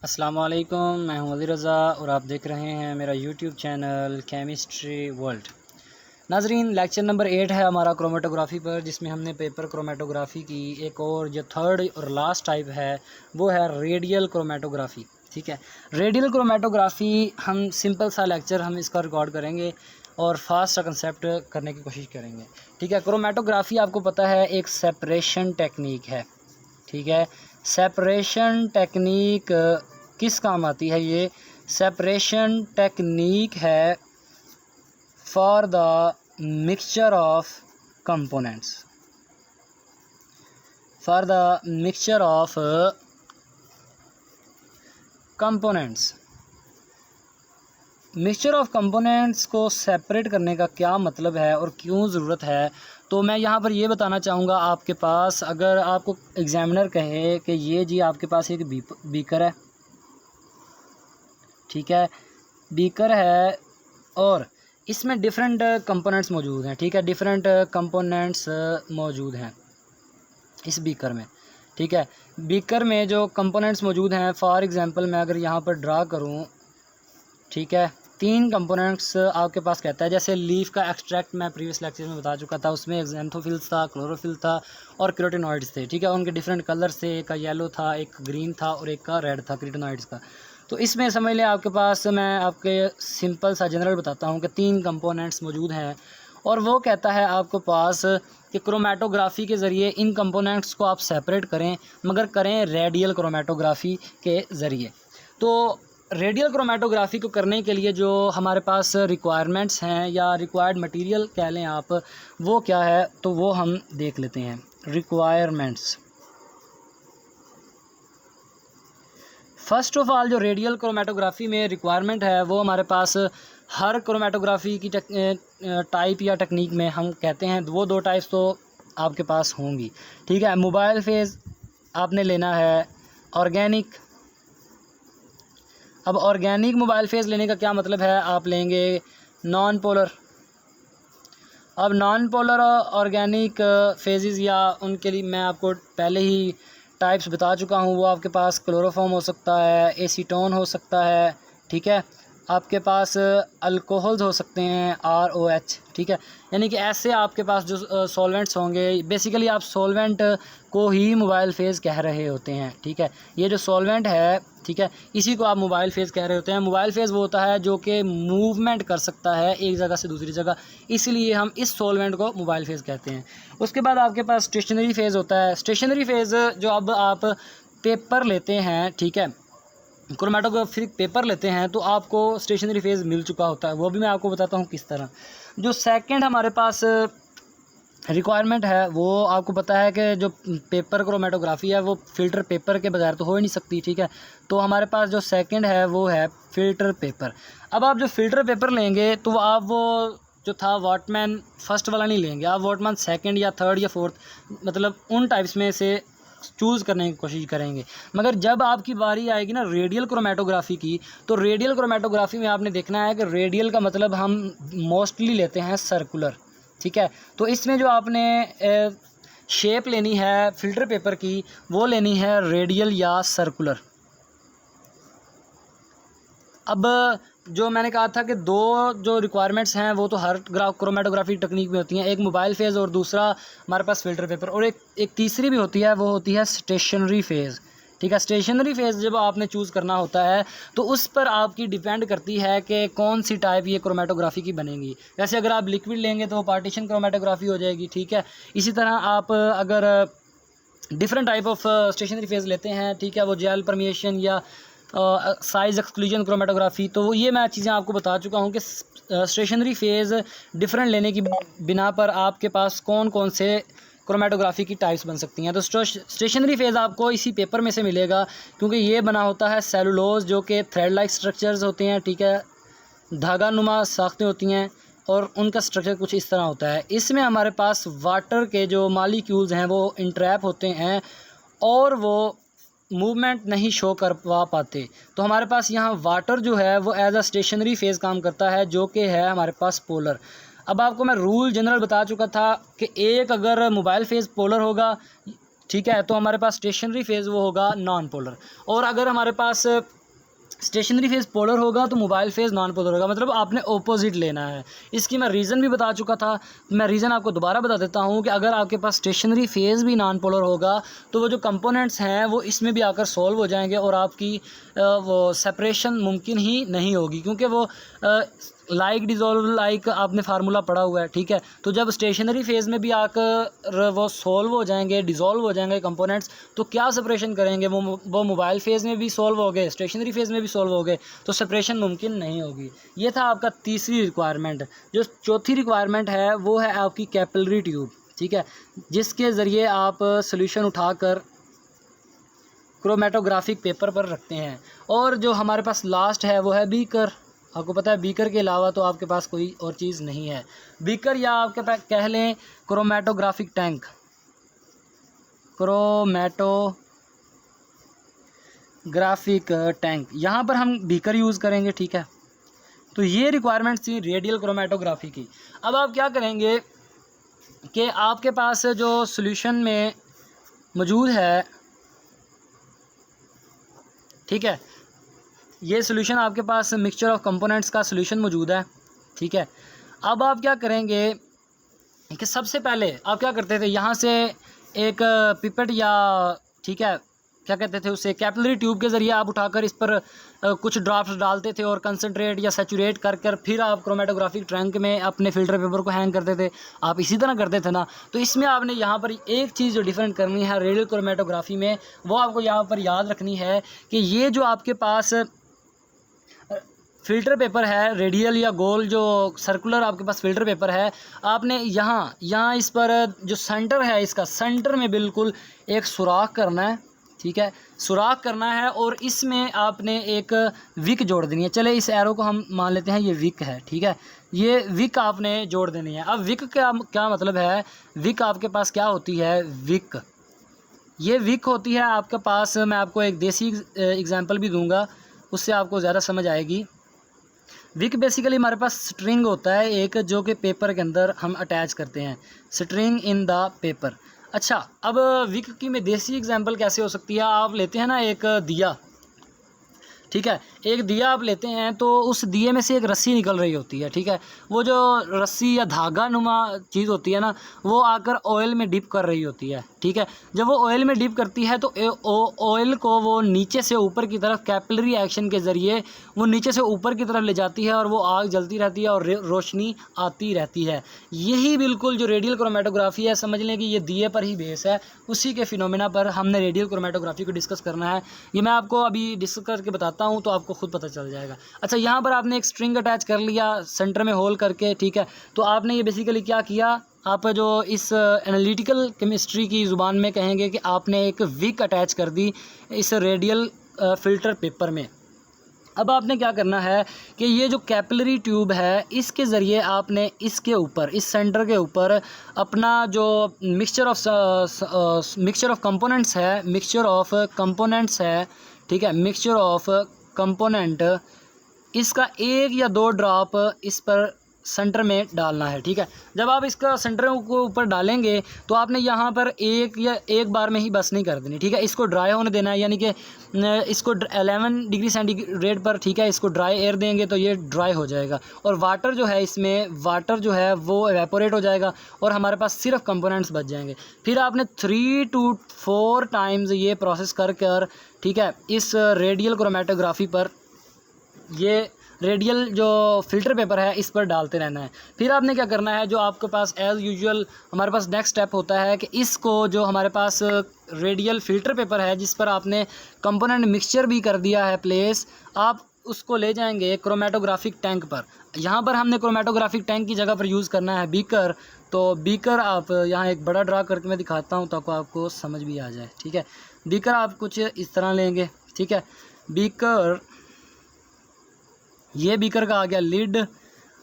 अस्सलाम वालेकुम, मैं हूं अली रज़ा और आप देख रहे हैं मेरा यूट्यूब चैनल केमिस्ट्री वर्ल्ड। नाजरीन, लेक्चर नंबर 8 है हमारा क्रोमेटोग्राफ़ी पर, जिसमें हमने पेपर क्रोमेटोग्राफ़ी की। एक और जो थर्ड और लास्ट टाइप है वो है रेडियल क्रोमेटोग्राफ़ी। ठीक है, रेडियल क्रोमेटोग्राफ़ी हम सिंपल सा लेक्चर हम इसका रिकॉर्ड करेंगे और फास्ट सा कंसेप्ट करने की कोशिश करेंगे। ठीक है, क्रोमेटोग्राफ़ी आपको पता है एक सेपरेशन टेक्निक है। ठीक है, सेपरेशन टेक्निक किस काम आती है? ये सेपरेशन टेक्निक है for the mixture of components, for the mixture of components. Mixture of components को सेपरेट करने का क्या मतलब है और क्यों ज़रूरत है, तो मैं यहाँ पर ये बताना चाहूँगा। आपके पास अगर आपको एग्ज़ामिनर कहे कि ये जी आपके पास एक बीकर है, ठीक है, बीकर है और इसमें डिफरेंट कंपोनेंट्स मौजूद हैं। ठीक है, डिफरेंट कंपोनेंट्स मौजूद हैं इस बीकर में। ठीक है, बीकर में जो कंपोनेंट्स मौजूद हैं, फॉर एग्ज़ाम्पल मैं अगर यहाँ पर ड्रा करूँ, ठीक है, 3 कंपोनेंट्स आपके पास कहता है। जैसे लीफ का एक्सट्रैक्ट मैं प्रीवियस लेक्चर में बता चुका था, उसमें एक्जेंथोफिल्स था, क्लोरोफिल था और कैरोटीनॉइड्स थे। ठीक है, उनके डिफरेंट कलर्स थे, एक का येलो था, एक ग्रीन था और एक का रेड था कैरोटीनॉइड्स का। तो इसमें समझ लें आपके पास, मैं आपके सिंपल सा जनरल बताता हूँ कि 3 कंपोनेंट्स मौजूद हैं और वो कहता है आपके पास कि क्रोमेटोग्राफ़ी के ज़रिए इन कंपोनेंट्स को आप सेपरेट करें, मगर करें रेडियल क्रोमेटोग्राफ़ी के ज़रिए। तो रेडियल क्रोमेटोग्राफ़ी को करने के लिए जो हमारे पास रिक्वायरमेंट्स हैं या रिक्वायर्ड मटेरियल कह लें आप, वो क्या है, तो वो हम देख लेते हैं। रिक्वायरमेंट्स, फ़र्स्ट ऑफ़ ऑल जो रेडियल क्रोमेटोग्राफ़ी में रिक्वायरमेंट है वो हमारे पास हर क्रोमेटोग्राफ़ी की टाइप या टेक्निक में हम कहते हैं वो 2 टाइप्स तो आपके पास होंगी। ठीक है, मोबाइल फेज़ आपने लेना है, ऑर्गेनिक। अब ऑर्गेनिक मोबाइल फेज़ लेने का क्या मतलब है, आप लेंगे नॉन पोलर। अब नॉन पोलर ऑर्गेनिक फेजेस या उनके लिए मैं आपको पहले ही टाइप्स बता चुका हूँ। वो आपके पास क्लोरोफॉर्म हो सकता है, एसीटोन हो सकता है, ठीक है, आपके पास अल्कोहल्स हो सकते हैं, ROH। ठीक है, यानी कि ऐसे आपके पास जो सॉल्वेंट्स होंगे, बेसिकली आप सॉल्वेंट को ही मोबाइल फेज़ कह रहे होते हैं। ठीक है, ये जो सॉल्वेंट है, ठीक है, इसी को आप मोबाइल फेज़ कह रहे होते हैं। मोबाइल फेज़ वो होता है जो कि मूवमेंट कर सकता है एक जगह से दूसरी जगह, इसलिए हम इस सॉल्वेंट को मोबाइल फेज़ कहते हैं। उसके बाद आपके पास स्टेशनरी फेज़ होता है। स्टेशनरी फेज़ जो अब आप पेपर लेते हैं, ठीक है, क्रोमेटोग्राफिक पेपर लेते हैं तो आपको स्टेशनरी फेज़ मिल चुका होता है। वो भी मैं आपको बताता हूँ किस तरह। जो सेकंड हमारे पास रिक्वायरमेंट है वो आपको पता है कि जो पेपर क्रोमेटोग्राफी है वो फ़िल्टर पेपर के बगैर तो हो ही नहीं सकती। ठीक है, तो हमारे पास जो सेकंड है वो है फ़िल्टर पेपर। अब आप जो फ़िल्टर पेपर लेंगे तो आप वो जो था वॉटमैन फर्स्ट वाला नहीं लेंगे, आप वॉटमैन सेकंड या थर्ड या फोर्थ, मतलब उन टाइप्स में से चूज़ करने की कोशिश करेंगे। मगर जब आपकी बारी आएगी ना रेडियल क्रोमेटोग्राफी की, तो रेडियल क्रोमेटोग्राफी में आपने देखना है कि रेडियल का मतलब हम मोस्टली लेते हैं सर्कुलर। ठीक है, तो इसमें जो आपने शेप लेनी है फ़िल्टर पेपर की, वो लेनी है रेडियल या सर्कुलर। अब जो मैंने कहा था कि 2 जो रिक्वायरमेंट्स हैं वो तो हर क्रोमेटोग्राफी टेक्निक में होती हैं, एक मोबाइल फेज़ और दूसरा हमारे पास फ़िल्टर पेपर, और एक तीसरी भी होती है, वो होती है स्टेशनरी फेज़। ठीक है, स्टेशनरी फेज़ जब आपने चूज़ करना होता है तो उस पर आपकी डिपेंड करती है कि कौन सी टाइप ये क्रोमेटोग्राफी की बनेगी। वैसे अगर आप लिक्विड लेंगे तो वो पार्टीशन क्रोमेटोग्राफी हो जाएगी। ठीक है, इसी तरह आप अगर different type of stationary phase लेते हैं, ठीक है, वो जेल परमिएशन या साइज़ एक्सक्लूजन क्रोमेटोग्राफी, तो ये मैं चीज़ें आपको बता चुका हूँ कि स्टेशनरी फेज़ डिफरेंट लेने की बिना पर आपके पास कौन कौन से क्रोमेटोग्राफी की टाइप्स बन सकती हैं। तो स्टेशनरी फेज़ आपको इसी पेपर में से मिलेगा, क्योंकि ये बना होता है सेलुलोज, जो कि थ्रेड लाइक स्ट्रक्चर्स होते हैं। ठीक है, धागा नुमा साख्तें होती हैं और उनका स्ट्रक्चर कुछ इस तरह होता है। इसमें हमारे पास वाटर के जो मॉलिक्यूल्स हैं वो इंट्रैप होते हैं और वो मूवमेंट नहीं शो कर पाते। तो हमारे पास यहाँ वाटर जो है वो एज अ स्टेशनरी फेज़ काम करता है, जो कि है हमारे पास पोलर। अब आपको मैं रूल जनरल बता चुका था कि एक अगर मोबाइल फेज़ पोलर होगा ठीक है। तो हमारे पास स्टेशनरी फेज़ वो होगा नॉन पोलर, और अगर हमारे पास स्टेशनरी फेज़ पोलर होगा तो मोबाइल फेज़ नॉन पोलर होगा, मतलब आपने ऑपोजिट लेना है। इसकी मैं रीज़न भी बता चुका था, मैं रीज़न आपको दोबारा बता देता हूँ कि अगर आपके पास स्टेशनरी फेज़ भी नॉन पोलर होगा तो वो जो कंपोनेंट्स हैं वो इसमें भी आकर सॉल्व हो जाएंगे और आपकी वो सेपरेशन मुमकिन ही नहीं होगी, क्योंकि वो लाइक डिज़ोल्व लाइक आपने फार्मूला पढ़ा हुआ है, ठीक है। तो जब स्टेशनरी फेज़ में भी आकर वो सॉल्व हो जाएंगे, डिज़ोल्व हो जाएंगे कंपोनेंट्स, तो क्या सेपरेशन करेंगे, वो मोबाइल फेज़ में भी सॉल्व हो गए, स्टेशनरी फेज़ में भी सॉल्व हो गए, तो सेपरेशन मुमकिन नहीं होगी। ये था आपका तीसरी रिक्वायरमेंट। जो चौथी रिक्वायरमेंट है वो है आपकी कैपिलरी ट्यूब, ठीक है, जिसके ज़रिए आप सोल्यूशन उठाकर क्रोमेटोग्राफिक पेपर पर रखते हैं। और जो हमारे पास लास्ट है वो है बीकर। आपको पता है बीकर के अलावा तो आपके पास कोई और चीज़ नहीं है। बीकर या आपके पास कह लें क्रोमेटोग्राफिक टैंक, क्रोमेटोग्राफिक टैंक, यहाँ पर हम बीकर यूज़ करेंगे, ठीक है। तो ये रिक्वायरमेंट थी रेडियल क्रोमेटोग्राफी की। अब आप क्या करेंगे कि आपके पास जो सॉल्यूशन में मौजूद है, ठीक है, ये सॉल्यूशन आपके पास मिक्सचर ऑफ कंपोनेंट्स का सॉल्यूशन मौजूद है, ठीक है। अब आप क्या करेंगे कि सबसे पहले आप क्या करते थे, यहाँ से एक पिपेट या, ठीक है, क्या कहते थे उसे, कैपिलरी ट्यूब के ज़रिए आप उठाकर इस पर कुछ ड्रॉप्स डालते थे और कंसनट्रेट या सैचुरेट कर फिर आप क्रोमेटोग्राफिक टैंक में अपने फ़िल्टर पेपर को हैंग करते थे। आप इसी तरह करते थे ना। तो इसमें आपने यहाँ पर एक चीज़ जो डिफरेंट करनी है रेडियल क्रोमेटोग्राफी में, वो आपको यहाँ पर याद रखनी है कि ये जो आपके पास फ़िल्टर पेपर है, रेडियल या गोल जो सर्कुलर आपके पास फ़िल्टर पेपर है, आपने यहाँ इस पर जो सेंटर है, इसका सेंटर में बिल्कुल एक सुराख करना है, ठीक है, सुराख करना है, और इसमें आपने एक विक जोड़ देनी है। चले इस एरो को हम मान लेते हैं ये विक है, ठीक है, ये विक आपने जोड़ देनी है। अब विक क्या मतलब है, विक आपके पास क्या होती है, विक, ये विक होती है आपके पास, मैं आपको एक देसी एग्जांपल भी दूंगा, उससे आपको ज़्यादा समझ आएगी। विक बेसिकली हमारे पास स्ट्रिंग होता है एक, जो कि पेपर के अंदर हम अटैच करते हैं, स्ट्रिंग इन द पेपर। अच्छा, अब विक की में देसी एग्जांपल कैसे हो सकती है, आप लेते हैं ना एक दिया, ठीक है, एक दिया आप लेते हैं तो उस दिए में से एक रस्सी निकल रही होती है, ठीक है, वो जो रस्सी या धागा नुमा चीज़ होती है ना, वो आकर ऑयल में डिप कर रही होती है, ठीक है। जब वो ऑयल में डिप करती है तो ऑयल को वो नीचे से ऊपर की तरफ कैपिलरी एक्शन के ज़रिए वो नीचे से ऊपर की तरफ ले जाती है और वो आग जलती रहती है और रोशनी आती रहती है। यही बिल्कुल जो रेडियल क्रोमेटोग्राफी है, समझ लें कि ये दिए पर ही बेस है, उसी के फिनोमेना पर हमने रेडियल क्रोमेटोग्राफी को डिस्कस करना है। ये मैं आपको अभी डिस्कस करके बताता हूँ तो आपको खुद पता चल जाएगा। अच्छा, यहाँ पर आपने एक स्ट्रिंग अटैच कर लिया सेंटर में होल करके, ठीक है। तो आपने ये बेसिकली क्या किया, आप जो इस एनालिटिकल केमिस्ट्री की ज़ुबान में कहेंगे कि आपने एक विक अटैच कर दी इस रेडियल फ़िल्टर पेपर में। अब आपने क्या करना है कि ये जो कैपिलरी ट्यूब है, इसके ज़रिए आपने इसके ऊपर, इस सेंटर के ऊपर अपना जो मिक्सचर ऑफ कंपोनेंट्स है, ठीक है, मिक्सचर ऑफ कंपोनेंट, इसका 1 या 2 ड्रॉप इस पर सेंटर में डालना है, ठीक है। जब आप इसका सेंटर को ऊपर डालेंगे तो आपने यहाँ पर एक बार में ही बस नहीं कर देनी, ठीक है, इसको ड्राई होने देना है, यानी कि इसको 11 डिग्री सेंटीग्रेड पर, ठीक है, इसको ड्राई एयर देंगे तो ये ड्राई हो जाएगा और वाटर जो है इसमें, वाटर जो है वो एवेपोरेट हो जाएगा और हमारे पास सिर्फ कंपोनेंट्स बच जाएंगे। फिर आपने 3 to 4 टाइम्स ये प्रोसेस कर, ठीक है, इस रेडियल क्रोमेटोग्राफी पर, ये रेडियल जो फ़िल्टर पेपर है इस पर डालते रहना है। फिर आपने क्या करना है, जो आपके पास एज़ यूजुअल हमारे पास नेक्स्ट स्टेप होता है कि इसको, जो हमारे पास रेडियल फ़िल्टर पेपर है जिस पर आपने कंपोनेंट मिक्सचर भी कर दिया है प्लेस, आप उसको ले जाएंगे क्रोमेटोग्राफिक टैंक पर। यहाँ पर हमने क्रोमेटोग्राफिक टैंक की जगह पर यूज़ करना है बीकर। तो बीकर आप यहाँ एक बड़ा ड्रा करके मैं दिखाता हूँ ताकि आपको समझ भी आ जाए, ठीक है। बीकर आप कुछ इस तरह लेंगे, ठीक है, बीकर, ये बीकर का आ गया लिड।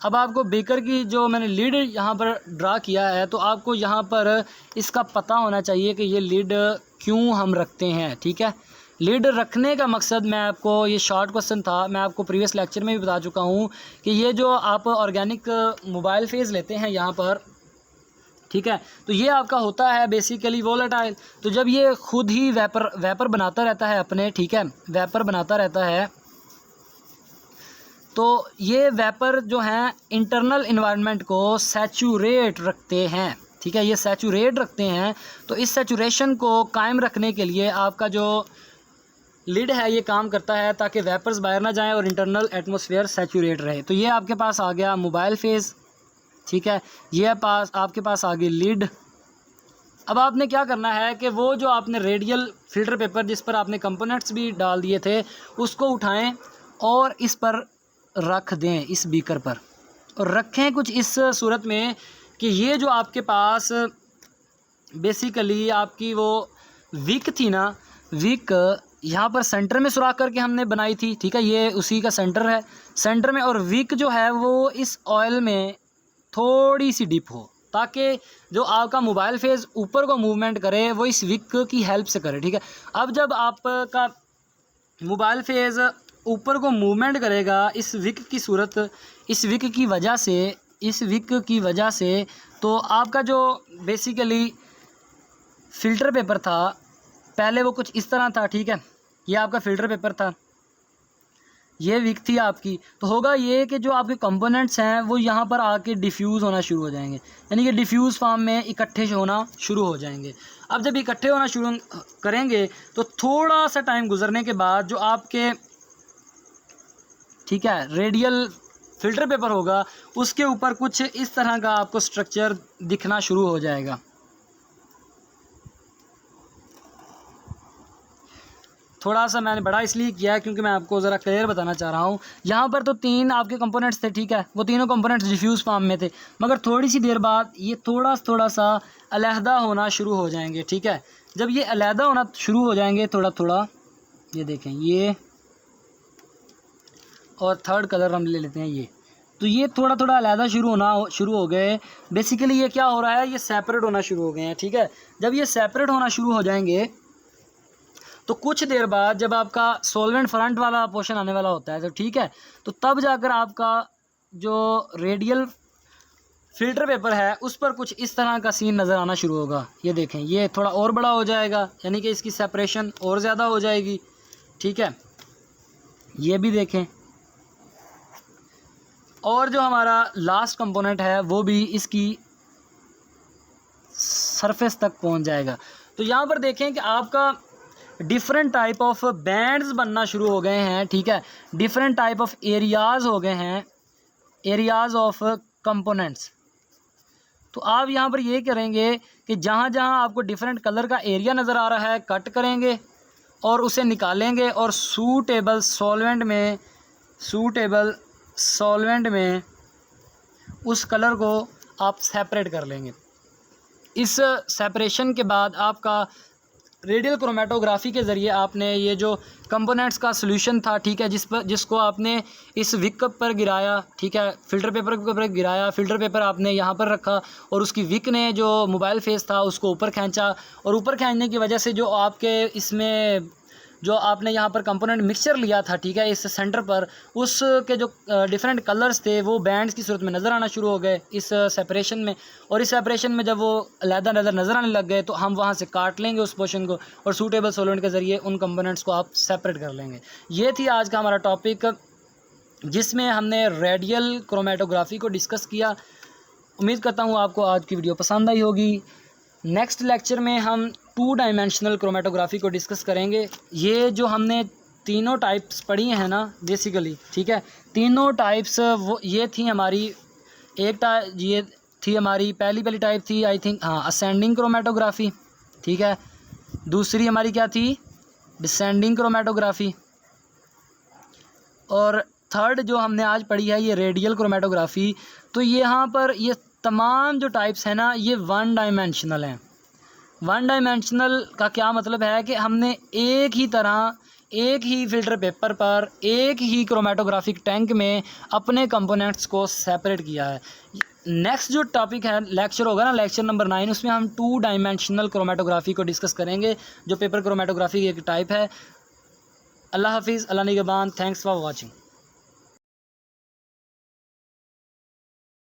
अब आपको बीकर की जो मैंने लिड यहाँ पर ड्रा किया है तो आपको यहाँ पर इसका पता होना चाहिए कि ये लिड क्यों हम रखते हैं, ठीक है। लिड रखने का मकसद, मैं आपको, ये शॉर्ट क्वेश्चन था, मैं आपको प्रीवियस लेक्चर में भी बता चुका हूँ कि ये जो आप ऑर्गेनिक मोबाइल फेज़ लेते हैं यहाँ पर, ठीक है। तो ये आपका होता है बेसिकली वोलेटाइल। तो जब ये खुद ही वेपर बनाता रहता है अपने, ठीक है, वेपर बनाता रहता है, तो ये वेपर जो हैं इंटरनल इन्वायरमेंट को सैचुरेट रखते हैं, ठीक है, ये सैचुरेट रखते हैं। तो इस सैचुरेशन को कायम रखने के लिए आपका जो लिड है ये काम करता है ताकि वेपर्स बाहर ना जाएं और इंटरनल एटमॉस्फेयर सैचुरेट रहे। तो ये आपके पास आ गया मोबाइल फेज़, ठीक है, ये आपके पास आ गई लिड। अब आपने क्या करना है कि वो जो आपने रेडियल फ़िल्टर पेपर जिस पर आपने कंपोनेंट्स भी डाल दिए थे उसको उठाएं और इस पर रख दें, इस बीकर पर, और रखें कुछ इस सूरत में कि ये जो आपके पास बेसिकली आपकी वो विक थी ना, विक यहाँ पर सेंटर में सुराख करके हमने बनाई थी, ठीक है, ये उसी का सेंटर है, सेंटर में, और विक जो है वो इस ऑयल में थोड़ी सी डिप हो ताकि जो आपका मोबाइल फेज़ ऊपर को मूवमेंट करे वो इस विक की हेल्प से करे, ठीक है। अब जब आपका मोबाइल फेज़ ऊपर को मूवमेंट करेगा इस विक की सूरत, इस विक की वजह से, इस विक की वजह से, तो आपका जो बेसिकली फ़िल्टर पेपर था पहले वो कुछ इस तरह था, ठीक है, ये आपका फ़िल्टर पेपर था, ये विक थी आपकी। तो होगा ये कि जो आपके कंपोनेंट्स हैं वो यहाँ पर आके डिफ्यूज़ होना शुरू हो जाएंगे, यानी कि डिफ्यूज़ फॉर्म में इकट्ठे होना शुरू हो जाएंगे। अब जब इकट्ठे होना शुरू करेंगे तो थोड़ा सा टाइम गुजरने के बाद जो आपके, ठीक है, रेडियल फ़िल्टर पेपर होगा उसके ऊपर कुछ इस तरह का आपको स्ट्रक्चर दिखना शुरू हो जाएगा। थोड़ा सा मैंने बड़ा इसलिए किया है क्योंकि मैं आपको ज़रा क्लियर बताना चाह रहा हूँ। यहाँ पर तो 3 आपके कंपोनेंट्स थे, ठीक है, वो तीनों कंपोनेंट्स डिफ्यूज़ फॉर्म में थे, मगर थोड़ी सी देर बाद ये थोड़ा सा अलहदा होना शुरू हो जाएंगे, ठीक है। जब ये अलहदा होना शुरू हो जाएंगे थोड़ा थोड़ा, ये देखें, ये और थर्ड कलर हम ले लेते हैं ये, तो ये थोड़ा थोड़ा अलहदा शुरू हो गए। बेसिकली ये क्या हो रहा है, ये सेपरेट होना शुरू हो गए हैं, ठीक है। जब ये सेपरेट होना शुरू हो जाएंगे तो कुछ देर बाद जब आपका सॉल्वेंट फ्रंट वाला पोर्शन आने वाला होता है, तो ठीक है, तो तब जाकर आपका जो रेडियल फ़िल्टर पेपर है उस पर कुछ इस तरह का सीन नज़र आना शुरू होगा। ये देखें, ये थोड़ा और बड़ा हो जाएगा, यानी कि इसकी सेपरेशन और ज़्यादा हो जाएगी, ठीक है, ये भी देखें। और जो हमारा लास्ट कंपोनेंट है वो भी इसकी सरफेस तक पहुंच जाएगा। तो यहाँ पर देखें कि आपका डिफरेंट टाइप ऑफ बैंड्स बनना शुरू हो गए हैं, ठीक है, डिफरेंट टाइप ऑफ एरियाज़ हो गए हैं, एरियाज़ ऑफ कंपोनेंट्स। तो आप यहाँ पर ये करेंगे कि जहाँ जहाँ आपको डिफरेंट कलर का एरिया नज़र आ रहा है कट करेंगे और उसे निकालेंगे और सूटेबल सॉल्वेंट में उस कलर को आप सेपरेट कर लेंगे। इस सेपरेशन के बाद आपका रेडियल क्रोमेटोग्राफी के ज़रिए आपने ये जो कंपोनेंट्स का सॉल्यूशन था, ठीक है, जिसको आपने इस विक पर गिराया, ठीक है, फ़िल्टर पेपर के ऊपर गिराया, फ़िल्टर पेपर आपने यहाँ पर रखा और उसकी विक ने जो मोबाइल फेस था उसको ऊपर खींचा, और ऊपर खींचने की वजह से जो आपके इसमें जो आपने यहाँ पर कंपोनेंट मिक्सचर लिया था, ठीक है, इस सेंटर पर, उसके जो डिफरेंट कलर्स थे वो बैंड्स की सूरत में नज़र आना शुरू हो गए इस सेपरेशन में। और इस सेपरेशन में जब वो अलहदा नज़र आने लग गए तो हम वहाँ से काट लेंगे उस पोर्शन को और सूटेबल सॉल्वेंट के ज़रिए उन कंपोनेंट्स को आप सेपरेट कर लेंगे। ये थी आज का हमारा टॉपिक जिसमें हमने रेडियल क्रोमेटोग्राफी को डिस्कस किया। उम्मीद करता हूँ आपको आज की वीडियो पसंद आई होगी। नेक्स्ट लेक्चर में हम 2 डायमेंशनल क्रोमेटोग्राफी को डिस्कस करेंगे। ये जो हमने तीनों टाइप्स पढ़ी हैं ना बेसिकली, ठीक है, तीनों टाइप्स वो ये थी हमारी, ये थी हमारी पहली टाइप थी आई थिंक, हाँ, असेंडिंग क्रोमेटोग्राफी, ठीक है। दूसरी हमारी क्या थी, डिसेंडिंग क्रोमेटोग्राफी, और थर्ड जो हमने आज पढ़ी है ये रेडियल क्रोमेटोग्राफी। तो यहाँ पर ये तमाम जो टाइप्स हैं ना ये 1 डायमेंशनल हैं। 1 डायमेंशनल का क्या मतलब है कि हमने एक ही तरह, एक ही फ़िल्टर पेपर पर, एक ही क्रोमेटोग्राफिक टैंक में अपने कंपोनेंट्स को सेपरेट किया है। नेक्स्ट जो टॉपिक है, लेक्चर होगा ना, लेक्चर नंबर 9, उसमें हम 2 डायमेंशनल क्रोमेटोग्राफी को डिस्कस करेंगे जो पेपर क्रोमेटोग्राफी की एक टाइप है। अल्लाह हाफिज़, अल्लाह निगहबान, थैंक्स फॉर वॉचिंग।